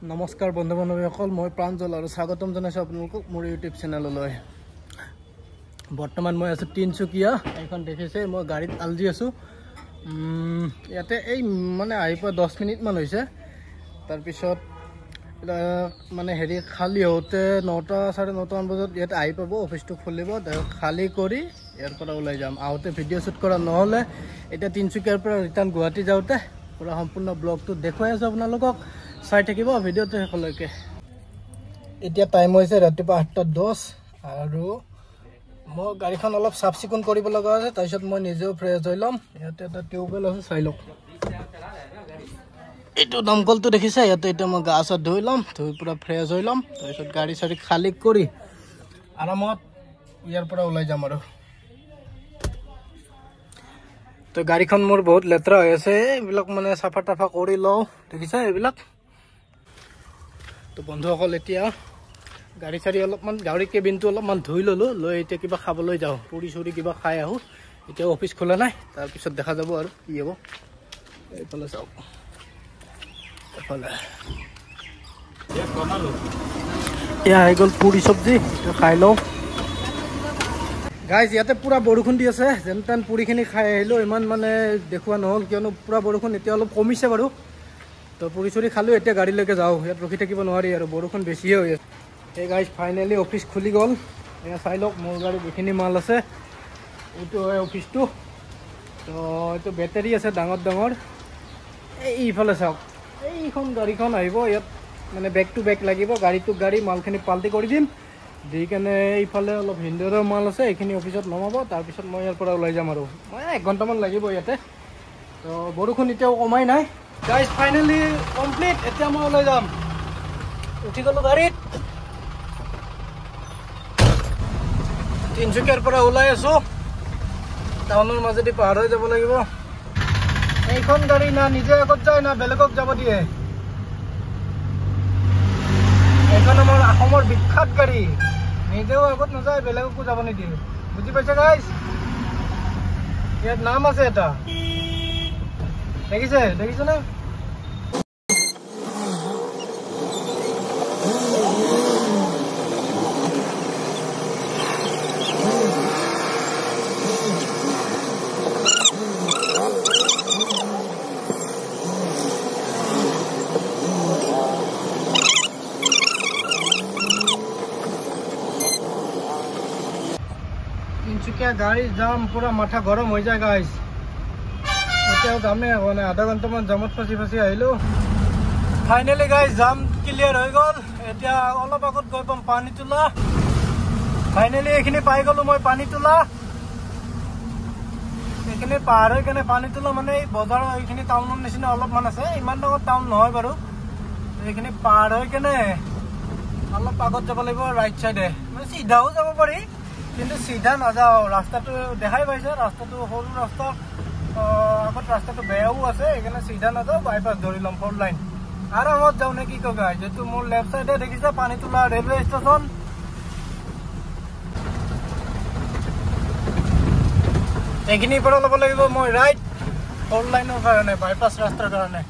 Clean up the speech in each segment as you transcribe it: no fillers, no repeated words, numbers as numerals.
নমস্কাৰ বন্ধু বান্ধৱীসকল মই প্ৰাঞ্জল আৰু স্বাগতম জনাইছো আপোনালোকক মোৰ ইউটিউব চেনেললৈ। বৰ্তমান মই আছো তিনচুকীয়া। এখন দেখিছে মই গাড়ীত আলজি আছো। ইয়াতে এই মানে আহি পোৱা 10 মিনিট মান হৈছে। তাৰ পিছত মানে হেৰি খালি হওঁতে 9টা 9:30 মান বজাত ইয়াতে আহি পাব। অফিসটো খুলিব, খালি কৰি ইয়াৰ পৰা ওলাই যাম। আহোঁতে ভিডিঅ' শ্বুট কৰা নহ'লে এতিয়া তিনচুকীয়াৰ পৰা ৰিটাৰ্ণ গুৱাহাটী যাওঁতে পুৰা সম্পূৰ্ণ ব্লগটো দেখুৱাই আছো আপোনালোকক। চাই থাকিব ভিডিঅ'টো শেষলৈকে। এতিয়া টাইম হৈছে ৰাতিপুৱা 8:10 আৰু মই গাড়ীখন অলপ চাফ চিকুণ কৰিব লগা আছে। তাৰপিছত মই নিজেও ফ্ৰেছ হৈ ল'ম। ইয়াতে এটা টিউবৱেল আছে, চাই লওক। এইটো দমকলটো দেখিছে, ইয়াতে এতিয়া মই গা চা ধুই ল'ম, ধুই পুৰা ফ্ৰেছ হৈ ল'ম। তাৰপিছত গাড়ী চাড়ী খালী কৰি আৰামত ইয়াৰ পৰা ওলাই যাম আৰু। তো গাড়ীখন মোৰ বহুত লেতেৰা হৈ আছে, এইবিলাক মানে চাফা তাফা কৰি লওঁ। দেখিছে এইবিলাক। তো বন্ধুসকল এতিয়া গাড়ী চাড়ী অলপমান গাড়ী কেবিনটো অলপমান ধুই ল'লোঁ, লৈ এতিয়া কিবা খাবলৈ যাওঁ। পুৰি চুৰি কিবা খাই আহোঁ। এতিয়া অফিচ খোলা নাই, তাৰপিছত দেখা যাব আৰু কি হ'ব। এইফালে চাওক, এইফালে এয়া আহি গ'ল পুৰি চব্জি, খাই লওঁ। গাইজ ইয়াতে পুৰা বৰষুণ দি আছে। যেন তেন পুৰিখিনি খাই আহিলোঁ। ইমান মানে দেখুওৱা নহ'ল কিয়নো পুৰা বৰষুণ এতিয়া অলপ কমিছে বাৰু। তো পুৰি চুৰি খালোঁ, এতিয়া গাড়ীলৈকে যাওঁ। ইয়াত ৰখি থাকিব নোৱাৰি আৰু বৰষুণ বেছিয়ে হৈ আছে। এই গাইজ ফাইনেলি অফিচ খুলি গ'ল। এয়া চাই লওক, মোৰ গাড়ীত যিখিনি মাল আছে এইটো হয় অফিচটো। তো এইটো বেটাৰী আছে ডাঙৰ ডাঙৰ। এইফালে চাওক, এইখন গাড়ীখন আহিব। ইয়াত মানে বেক টু বেক লাগিব, গাড়ীটো গাড়ী মালখিনি পাল্টি কৰি দিম। দি কেনে এইফালে অলপ হিন্দুৰৰ মাল আছে, এইখিনি অফিচত নমাব। তাৰপিছত মই ইয়াৰ পৰা ওলাই যাম আৰু মই 1 ঘণ্টামান লাগিব ইয়াতে। তো বৰষুণ এতিয়াও কমাই নাই। Guys finally complete. এতিয়া মই ওলাই যাম। উঠি গ'লোঁ গাড়ীত। তিনচুকীয়াৰ পৰা ওলাই আছোঁ। টাউনৰ মাজেদি পাৰ হৈ যাব লাগিব। এইখন গাড়ী না নিজে আগত যায় না বেলেগক যাব দিয়ে। এইখন আমাৰ অসমৰ বিখ্যাত গাড়ী, নিজেও আগত নাযায়, বেলেগকো যাব নিদিয়ে। বুজি পাইছে গাইজ? ইয়াত নাম আছে এটা, দেখিছেনে? তিনচুকীয়া গাড়ী যাম, পুৰা মাথা গৰম হৈ যায় গাইজ। এতিয়াও যামে মানে আধা ঘণ্টামান জামত ফাঁচি আহিলোঁ। ফাইনেলি গাইজ জাম ক্লিয়াৰ হৈ গ'ল। এতিয়া অলপ আগত গৈ পাম পানীতোলা। ফাইনেলি এইখিনি পাই গ'লোঁ মই, পানীতোলা। এইখিনি পাৰ হৈ কেনে পানীতোলা মানে এই বজাৰৰ এইখিনি টাউনৰ নিচিনা অলপমান আছে, ইমান ডাঙৰ টাউন নহয় বাৰু। এইখিনি পাৰ হৈ কেনে অলপ আগত যাব লাগিব ৰাইট চাইডে। মানে চিধাও যাব পাৰি, কিন্তু চিধা নাযাওঁ। ৰাস্তাটো দেখাই পাইছে, ৰাস্তাটো সৰু ৰাস্তা, আগত ৰাস্তাটো বেয়াও আছে। সেইকাৰণে চিধা নাযাওঁ, বাইপাছ ধৰি ল'ম 4 লাইন। আৰামত যাওঁ নে কি কয়? যিহেতু মোৰ লেফ্ট চাইডে দেখিছে পানীতোলা ৰেলৱে ষ্টেচন। এইখিনিৰ পৰা ল'ব লাগিব মই ৰাইট 4 লাইনৰ কাৰণে, বাইপাছ ৰাস্তাৰ কাৰণে।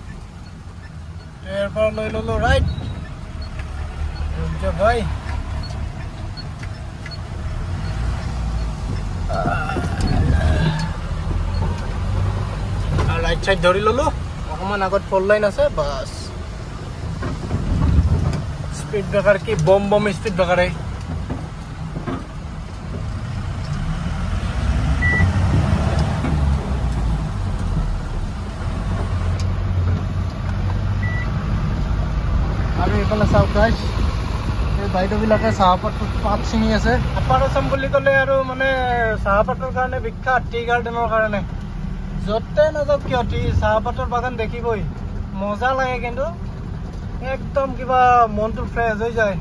ইয়াৰ পৰা লৈ ল'লোঁ ৰাইট। ভাই ৰাইট চাইড ধৰি ল'লোঁ। অকণমান আগত 4 লাইন আছে, বাছ। স্পীড ব্ৰেকাৰ কি বম স্পীড ব্ৰেকাৰ। আৰু এইফালে চাওক গাইজ, এই বাইদেউবিলাকে চাহপাত ছিঙি আছে। আপাৰ আছাম বুলি ক'লে আৰু মানে চাহপাতৰ কাৰণে বিখ্যাত, টি গাৰ্ডেনৰ কাৰণে। য'তে নাযাওক কিয় চাহপাতৰ বাগান দেখিবই, মজা লাগে। কিন্তু একদম কিবা মনটো ফ্ৰেছ হৈ যায়।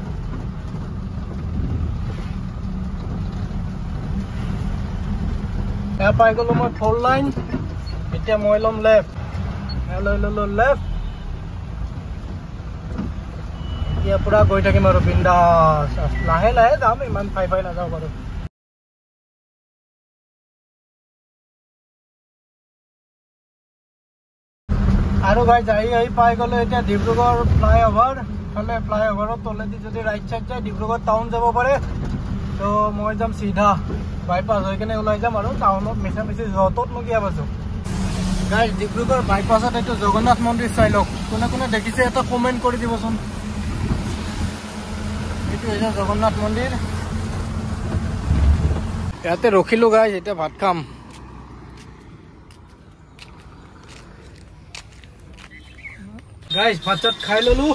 এয়া পাই গ'লোঁ মই 4 লাইন। এতিয়া মই ল'ম লেফ্ট। লৈ ল'লোঁ লেফ্ট। এতিয়া পুৰা গৈ থাকিম আৰু বিন্দাছ। লাহে লাহে যাম, ইমান ফাই নাযাওঁ বাৰু। আৰু গাইজ আহি পাই গ'লো এতিয়া ডিব্ৰুগড় ফ্লাইঅভাৰ। এইফালে ফ্লাইঅভাৰৰ তলেদি যদি ৰাইট সাইড যায় ডিব্ৰুগড় টাউন যাব পাৰে তো মই যাম সিধা বাইপাছ হৈ কেনে ওলাই যাম আৰু টাউনত মিছামিছি য'তত নগিয়া পাইছোঁ গাইজ ডিব্ৰুগড় বাইপাছত এইটো জগন্নাথ মন্দিৰ চাই লওক কোনে কোনে দেখিছে এটা কমেণ্ট কৰি দিবচোন এইটো হৈছে জগন্নাথ মন্দিৰ ইয়াতে ৰখিলোঁ গাইজ এতিয়া ভাত খাম গাইজ ভাত চাত খাই ল'লোঁ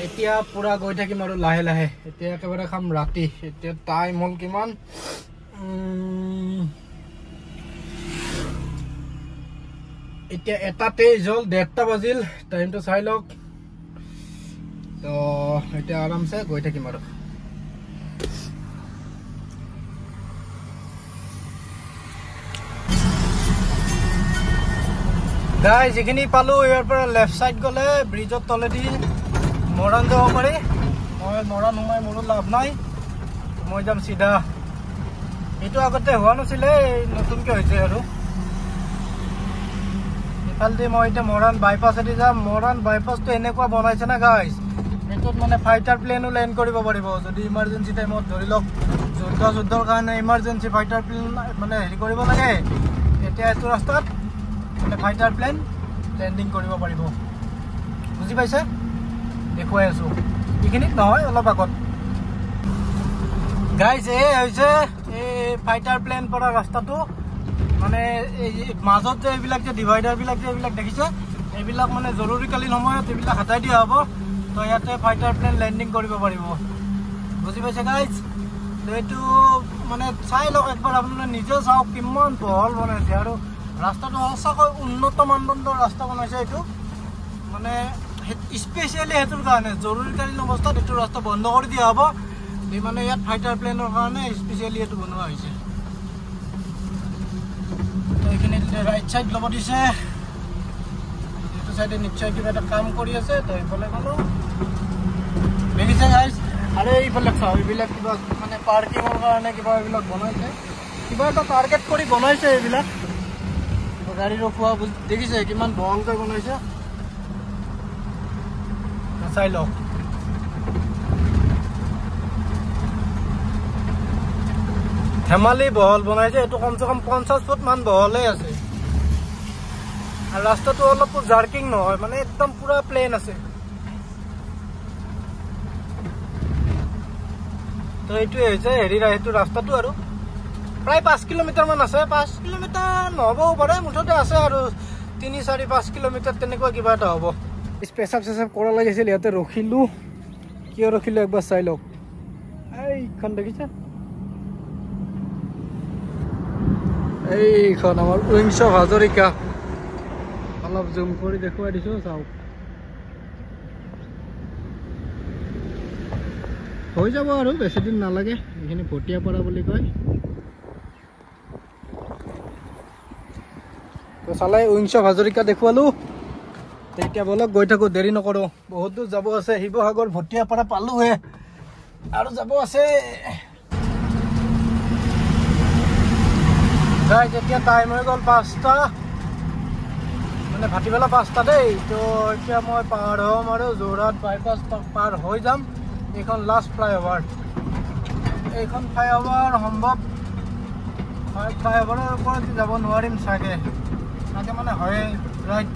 এতিয়া পুৰা গৈ থাকিম আৰু লাহে লাহে এতিয়া একেবাৰে খাম ৰাতি এতিয়া টাইম হ'ল কিমান এতিয়া 1:23 হ'ল 1:30 বাজিল টাইমটো চাই লওক তো এতিয়া আৰামছে গৈ থাকিম আৰু গাইজ যিখিনি পালোঁ ইয়াৰ পৰা লেফ্ট চাইড গ'লে ব্ৰিজৰ তলেদি মৰাণ যাব পাৰি মই মৰাণ সোমাই মোৰো লাভ নাই মই যাম চিধা এইটো আগতে হোৱা নাছিলে নতুনকৈ হৈছে আৰু ইফালেদি মই এতিয়া মৰাণ বাইপাছেদি যাম মৰাণ বাইপাছটো এনেকুৱা বনাইছে না গাইজ এইটোত মানে ফাইটাৰ প্লেনো লেণ্ড কৰিব পাৰিব যদি ইমাৰ্জেঞ্চি টাইমত ধৰি লওক যুদ্ধৰ কাৰণে ইমাৰ্জেঞ্চি ফাইটাৰ প্লেন মানে হেৰি কৰিব লাগে এতিয়া এইটো ৰাস্তাত মানে ফাইটাৰ প্লেন লেণ্ডিং কৰিব পাৰিব বুজি পাইছে দেখুৱাই আছোঁ এইখিনিত নহয় অলপ আগত গাইজ এই হৈছে এই ফাইটাৰ প্লেন পৰা ৰাস্তাটো মানে এই মাজত যে এইবিলাক যে ডিভাইডাৰবিলাক যে এইবিলাক দেখিছে এইবিলাক মানে জৰুৰীকালীন সময়ত এইবিলাক হটাই দিয়া হ'ব তো ইয়াতে ফাইটাৰ প্লেন লেণ্ডিং কৰিব পাৰিব বুজি পাইছে গাইজ তো এইটো মানে চাই লওক একবাৰ আপোনালোকে নিজে চাওক কিমান বহল বনাইছে আৰু ৰাস্তাটো সঁচাকৈ উন্নত মানদণ্ডৰ ৰাস্তা বনাইছে এইটো মানে স্পেচিয়েলি সেইটোৰ কাৰণে জৰুৰীকালীন অৱস্থাত এইটো ৰাস্তা বন্ধ কৰি দিয়া হ'ব এই মানে ইয়াত ফাইটাৰ প্লেনৰ কাৰণে স্পেচিয়েলি এইটো বনোৱা হৈছে এইখিনি ৰাইট চাইড ল'ব দিছে এইটো চাইডে নিশ্চয় কিবা এটা কাম কৰি আছে তো এইফালে গ'লোঁ দেখিছে গাইজ আৰু এইফালে চাওঁ এইবিলাক কিবা মানে পাৰ্কিঙৰ কাৰণে কিবা এইবিলাক বনাইছে কিবা এটা টাৰ্গেট কৰি বনাইছে এইবিলাক গাড়ী ৰখোৱা দেখিছে কিমান বহলকৈ বনাইছে চাই লওক ধেমালি বহল বনাইছে এইটো কমচে কম 50 ফুট মান বহলেই আছে আৰু ৰাস্তাটো অলপো জাৰ্কিং নহয় মানে একদম পুৰা প্লেন আছে তো এইটোৱে হৈছে হেৰিৰা সেইটো ৰাস্তাটো আৰু প্ৰায় 5 কিলোমিটাৰ মান আছে 5 কিলোমিটাৰ নহ'বও পাৰে মুঠতে আছে আৰু 3-4-5 কিলোমিটাৰ তেনেকুৱা কিবা এটা হ'ব পেচাব চেচাব কৰা লাগিছিল ইয়াতে ৰখিলোঁ কিয় ৰখিলোঁ একবাৰ চাই লওক এইখন দেখিছে এইখন আমাৰ উইংছ হাজৰিকা অলপ জুম কৰি দেখুৱাই দিছোঁ চাওক হৈ যাব আৰু বেছিদিন নালাগে এইখিনি ভটিয়াপাৰা বুলি কয় তো চালাই উইংছ হাজৰিকা দেখুৱালোঁ এতিয়া বলক গৈ থাকোঁ দেৰি নকৰোঁ বহুত দূৰ যাব আছে শিৱসাগৰ ভটিয়াপাৰা পালোঁহে আৰু যাব আছে গাইজ এতিয়া টাইম হৈ গ'ল 5টা মানে ভাটিবেলা 5টা দেই তো এতিয়া মই পাৰ হ'ম আৰু যোৰহাট বাইপাছ পাৰ হৈ যাম এইখন লাষ্ট ফ্লাইঅভাৰ এইখন ফ্লাইঅভাৰ সম্ভৱ ফ্লাইঅভাৰৰ ওপৰত যাব নোৱাৰিম চাগে মানে হয় ৰাইট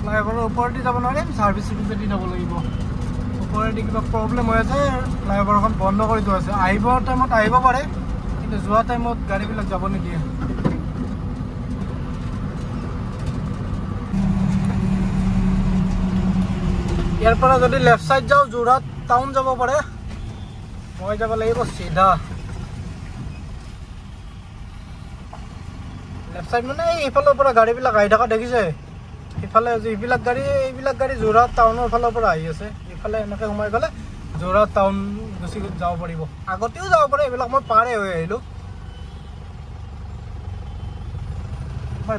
ফ্লাইঅভাৰৰ ওপৰেদি যাব নোৱাৰিম ছাৰ্ভিচ ৰুটেদি যাব লাগিব ওপৰেদি কিবা প্ৰব্লেম হৈ আছে ফ্লাইঅভাৰখন বন্ধ কৰি থোৱা আছে আহিব টাইমত আহিব পাৰে কিন্তু যোৱা টাইমত গাড়ীবিলাক যাব নিদিয়ে ইয়াৰ পৰা যদি লেফ্ট চাইড যাওঁ যোৰহাট টাউন যাব পাৰে মই যাব লাগিব চিধা লেফ্ট চাইড মানে এইফালৰ পৰা গাড়ীবিলাক আহি থকা দেখিছে ইফালে এইবিলাক গাড়ী যোৰহাট টাউনৰ ফালৰ পৰা আহি আছে ইফালে এনেকৈ সোমাই গ'লে যোৰহাট টাউন গুচি যাব পাৰিব আগতেও যাব পাৰে এইবিলাক মই পাৰে হৈ আহিলোঁ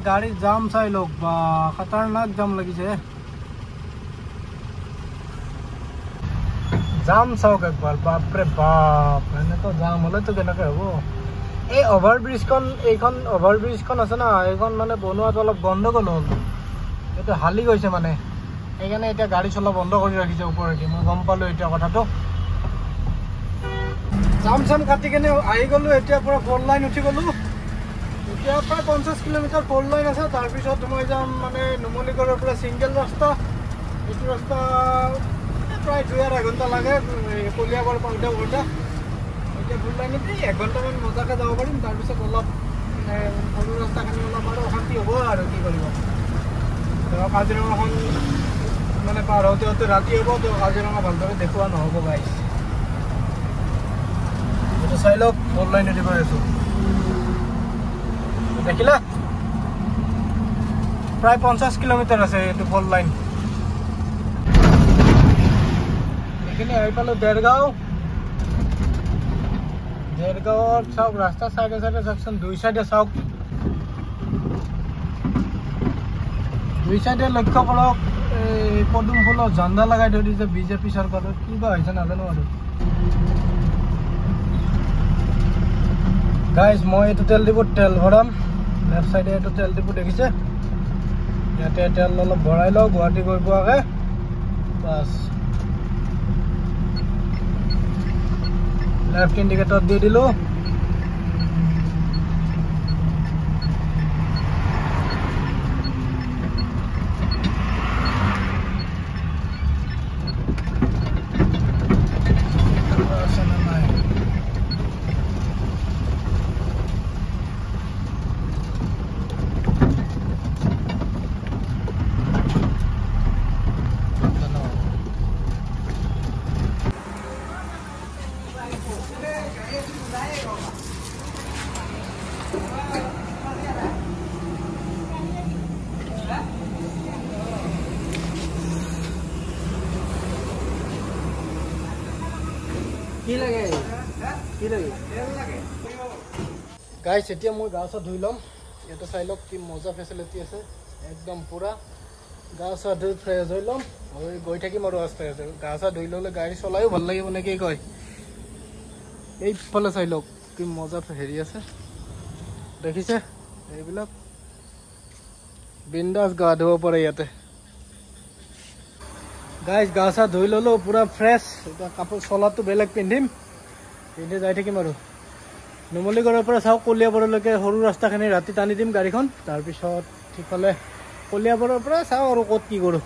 গাড়ীৰ জাম চাই লওক বা খাতাৰনাক জাম লাগিছে জাম চাওক একবাৰ বাপৰে বাপ এনেকৈ জাম হ'লেতো কেনেকৈ হ'ব এই এইখন অভাৰব্ৰিজখন আছে না এইখন মানে বনোৱাটো অলপ গণ্ডগোল হ'ল এইটো হালি গৈছে মানে সেইকাৰণে এতিয়া গাড়ী চলা বন্ধ কৰি ৰাখিছে ওপৰেদি। মই গম পালোঁ এতিয়া কথাটো। জাম চাম কাটি কেনে আহি গ'লোঁ। এতিয়া পৰা 4 লাইন উঠি গ'লোঁ। এতিয়া প্ৰায় 50 কিলোমিটাৰ 4 লাইন আছে। তাৰপিছত মই যাম মানে নুমলীগড়ৰ পৰা ছিংগল ৰাস্তা। এইটো ৰাস্তা প্ৰায় 2.5 ঘণ্টা লাগে কলিয়াবৰ পাওঁতে পাওঁতে। এতিয়া 4 লাইনত 1 ঘণ্টামান মজাকৈ যাব পাৰিম। তাৰপিছত অলপ সৰু ৰাস্তাখিনি অলপ আৰু অশান্তি হ'ব আৰু কি কৰিব। কাজিৰঙাখন মানে পাৰ হওঁতে হওঁতে ৰাতি হ'ব। তো কাজিৰঙা ভালদৰে দেখুওৱা নহ'ব গাইছ। এইটো চাই লওক 4 লাইন এদি গৈ আছোঁ। দেখিলা প্ৰায় 50 কিলোমিটাৰ আছে এইটো 4 লাইন। এইখিনি আহি পালোঁ দেৰগাঁও। দেৰগাঁৱত চাওক ৰাস্তাৰ চাইডে চাইডে চাওকচোন। 2 চাইডে চাওক। 2 চাইডে লক্ষ্য কৰক। এই পদুম ফুলৰ ঝাণ্ডা লগাই থৈ দিছে বিজেপি চৰকাৰৰ। কি বা হৈছে নাজানো আৰু। গাইজ মই এইটো তেল ডিপুত তেল ভৰাম। লেফ্ট চাইডে এইটো তেল ডিপু দেখিছে। ইয়াতে তেল অলপ ভৰাই লওঁ গুৱাহাটী গৈ পোৱাকৈ। বাছ লেফ্ট ইণ্ডিকেটৰ দি দিলোঁ। কি লাগে কি লাগে গাইছ। এতিয়া মই গা চা ধুই ল'ম। ইয়াতে চাই লওক কি মজা ফেচিলিটি আছে। একদম পূৰা গা চা ধুই ফ্ৰেছ হৈ ল'ম আৰু গৈ থাকিম আৰু আস্তে আস্তে। গা চা ধুই ল'লে গাড়ী চলায়ো ভাল লাগিব নে কি কয়। এইফালে চাই লওক কি মজা হেৰি আছে দেখিছে। এইবিলাক বিন্দাছ গা ধুব পাৰে ইয়াতে। গাইজ গা চা ধুই ল'লোঁ পূৰা ফ্ৰেছ। এতিয়া কাপোৰ চলাটো বেলেগ পিন্ধি যাই থাকিম আৰু। নুমলীগড়ৰ পৰা চাওক কলিয়াবৰলৈকে সৰু ৰাস্তাখিনি ৰাতি টানি দিম গাড়ীখন। তাৰপিছত সিফালে কলিয়াবৰৰ পৰা চাওঁ আৰু ক'ত কি কৰোঁ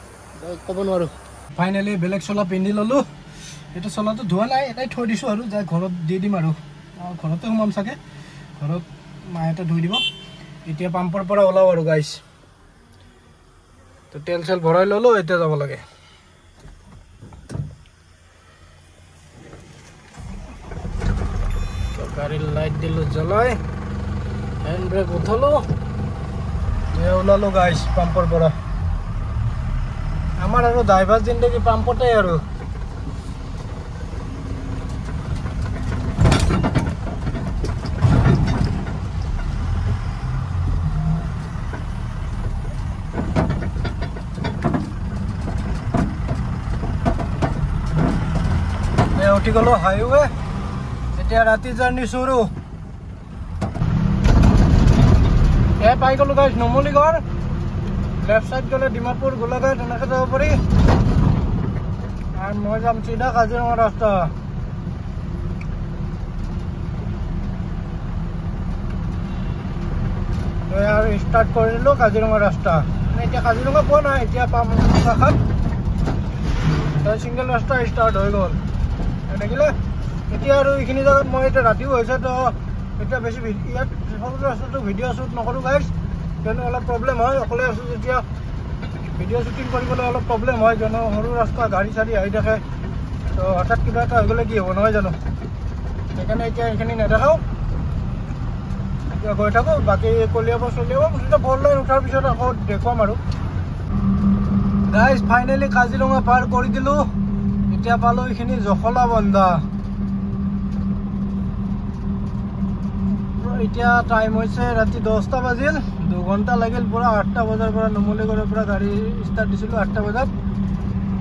ক'ব নোৱাৰোঁ। ফাইনেলি বেলেগ চলা পিন্ধি ল'লোঁ। এইটো চলাটো ধোৱা নাই এটাই থৈ দিছোঁ আৰু যাই ঘৰত দি দিম আৰু। ঘৰতে সোমাম চাগে। ঘৰত মাহঁতে ধুই দিব। এতিয়া পাম্পৰ পৰা ওলাওঁ আৰু গাইছ। তো তেল চেল ভৰাই ল'লোঁ। এতিয়া যাব লাগে। গাড়ীৰ লাইট দিলোঁ জ্বলাই। হেণ্ড ব্ৰেক উঠালোঁ। ওলালোঁ গাইছ পাম্পৰ পৰা। আমাৰ আৰু ড্ৰাইভাৰ জিন্দগী পাম্পতে আৰু। উঠি গ'লোঁ হাইৱে। এতিয়া ৰাতি জাৰ্ণি চুৰু। পাই গ'লোঁ গাইছ নুমলীগড়। লেফ্ট চাইড গ'লে ডিমাপুৰ গোলাঘাট এনেকৈ যাব পাৰি। আৰু মই যাম চিধা কাজিৰঙা ৰাস্তা। আৰু ষ্টাৰ্ট কৰি দিলোঁ কাজিৰঙা ৰাস্তা। এতিয়া কাজিৰঙা পোৱা নাই। এতিয়া পাম কাষত ছিংগল ৰাস্তা ষ্টাৰ্ট হৈ গ'ল দেখিলে। এতিয়া আৰু এইখিনি জেগাত মই এতিয়া ৰাতিও হৈছে। তো এতিয়া বেছি ইয়াত সৰু ৰাস্তাটো ভিডিঅ' শ্বুট নকৰোঁ গাইছ। কিয়নো অলপ প্ৰব্লেম হয়। অকলে আছোঁ যেতিয়া ভিডিঅ' শ্বুটিং কৰিবলৈ অলপ প্ৰব্লেম হয়। কিয়নো সৰু ৰাস্তা গাড়ী চাড়ী আহি থাকে। তো হঠাৎ কিবা এটা হৈ গ'লে কি হ'ব নহয় জানো। সেইকাৰণে এতিয়া এইখিনি নেদেখাওঁ। এতিয়া গৈ থাকোঁ। বাকী কলিয়াবৰ চলিয়াবৰ মুঠতে 4 লাইন উঠাৰ পিছত আকৌ দেখুৱাম আৰু। গাইজ ফাইনেলি কাজিৰঙা পাৰ কৰি দিলোঁ। এতিয়া পালোঁ এইখিনি জখলাবন্ধা। এতিয়া টাইম হৈছে ৰাতি 10টা বাজিল। 2 ঘণ্টা লাগিল পূৰা। 8টা বজাৰ পৰা নুমলীগড়ৰ পৰা গাড়ী ষ্টাৰ্ট দিছিলোঁ 8টা বজাত।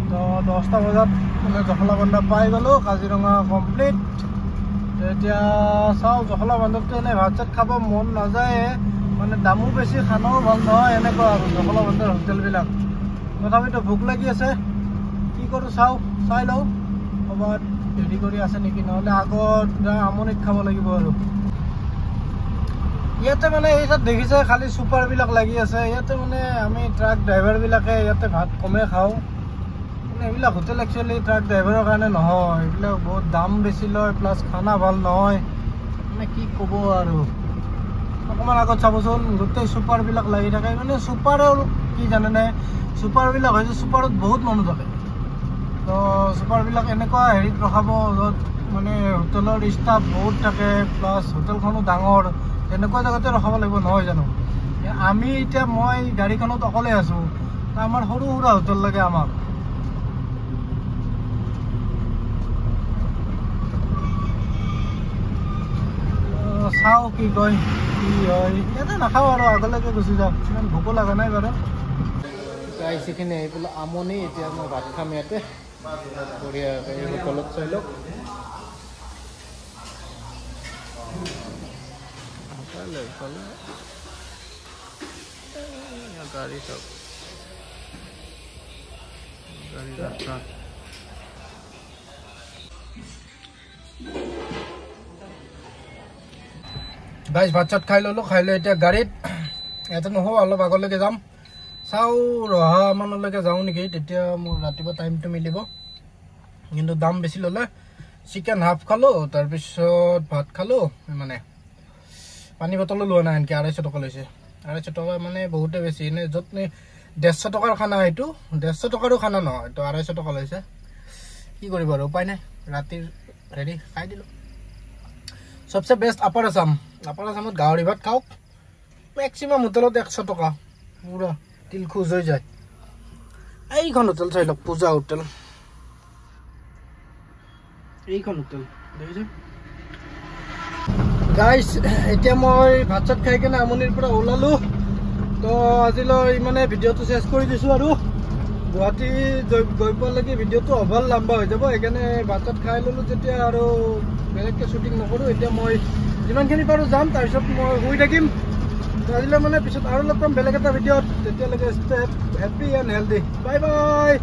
তো 10টা বজাত মানে জখলাবন্ধা পাই গ'লোঁ। কাজিৰঙা কমপ্লিট। এতিয়া চাওঁ জখলাবন্ধাততো এনেই ভাত চাত খাব মন নাযায়। মানে দামো বেছি খানাও ভাল নহয় এনেকুৱা আৰু জখলাবন্ধাৰ হোটেলবিলাক। তো তথাপিতো ভোক লাগি আছে কি কৰোঁ চাই লওঁ ক'ৰবাত হেৰি কৰি আছে নেকি নহ'লে আগত আমনিত খাব লাগিব আৰু ইয়াতে মানে এই তাত দেখিছে খালি চুপাৰবিলাক লাগি আছে ইয়াতে মানে আমি ট্ৰাক ড্ৰাইভাৰবিলাকে ইয়াতে ভাত কমেই খাওঁ মানে এইবিলাক হোটেল একচুৱেলি ট্ৰাক ড্ৰাইভাৰৰ কাৰণে নহয় এইবিলাক বহুত দাম বেছি লয় প্লাছ খানা ভাল নহয় মানে কি ক'ব আৰু অকণমান আগত চাবচোন গোটেই চুপাৰবিলাক লাগি থাকে মানে চুপাৰৰ কি জানেনে চুপাৰবিলাক হৈছে চুপাৰত বহুত মানুহ থাকে তো চুপাৰবিলাক এনেকুৱা হেৰিত ৰখাব য'ত মানে হোটেলৰ ষ্টাফ বহুত থাকে প্লাছ হোটেলখনো ডাঙৰ তেনেকুৱা জেগাতে ৰখাব লাগিব নহয় জানো আমি এতিয়া মই গাড়ীখনত অকলে আছোঁ আমাৰ সৰু সুৰা হোটেল লাগে আমাক চাওঁ কি কয় কি হয় ইয়াতে নাখাওঁ আৰু আগলৈকে গুচি যাওঁ ইমান ভোকো লগা নাই বাৰু গাইছিখিনি আহি পেলাই আমনি এতিয়া মই ভাত খাম ইয়াতে বঢ়িয়াকৈ হোটেলত চাই লওক গাড়ী চাওক গাড়ী যাত্ৰা গাইজ ভাত চাত খাই ল'লোঁ খাই লৈ এতিয়া গাড়ীত ইয়াতে নহ'ব অলপ আগলৈকে যাম চাওঁ ৰহামানলৈকে যাওঁ নেকি তেতিয়া মোৰ ৰাতিপুৱা টাইমটো মিলিব কিন্তু দাম বেছি ল'লে চিকেন হাফ খালোঁ তাৰপিছত ভাত খালোঁ মানে পানী বটলো লোৱা নাই এনেকৈ 250 টকা লৈছে 250 টকা মানে বহুতে বেছি এনেই য'ত 150 টকাৰ খানা এইটো 150 টকাৰো খানা নহয় এইটো 250 টকা লৈছে কি কৰিব আৰু উপায় নাই ৰাতিৰ হেৰি খাই দিলোঁ সবচে বেষ্ট আপাৰ আছামত গাহৰি ভাত খাওক মেক্সিমাম হোটেলত 100 টকা পুৰা তিল খোজ হৈ যায় এইখন হোটেল চাই লওক পূজা হোটেল এইখন হোটেল দেখিছে গাইজ এতিয়া মই ভাত চাত খাই কেনে আমনিৰ পৰা ওলালোঁ তো আজিলৈ ইমানে ভিডিঅ'টো চেছ কৰি দিছোঁ আৰু গুৱাহাটী গৈ পোৱালৈকে ভিডিঅ'টো অভাৰ লম্বা হৈ যাব সেইকাৰণে ভাত চাত খাই ল'লোঁ যেতিয়া আৰু বেলেগকৈ শ্বুটিং নকৰোঁ এতিয়া মই যিমানখিনি পাৰোঁ যাম তাৰপিছত মই শুই থাকিম আজিলৈ মানে পিছত আৰু লগ পাম বেলেগ এটা ভিডিঅ'ত তেতিয়ালৈকে stay happy and healthy bye bye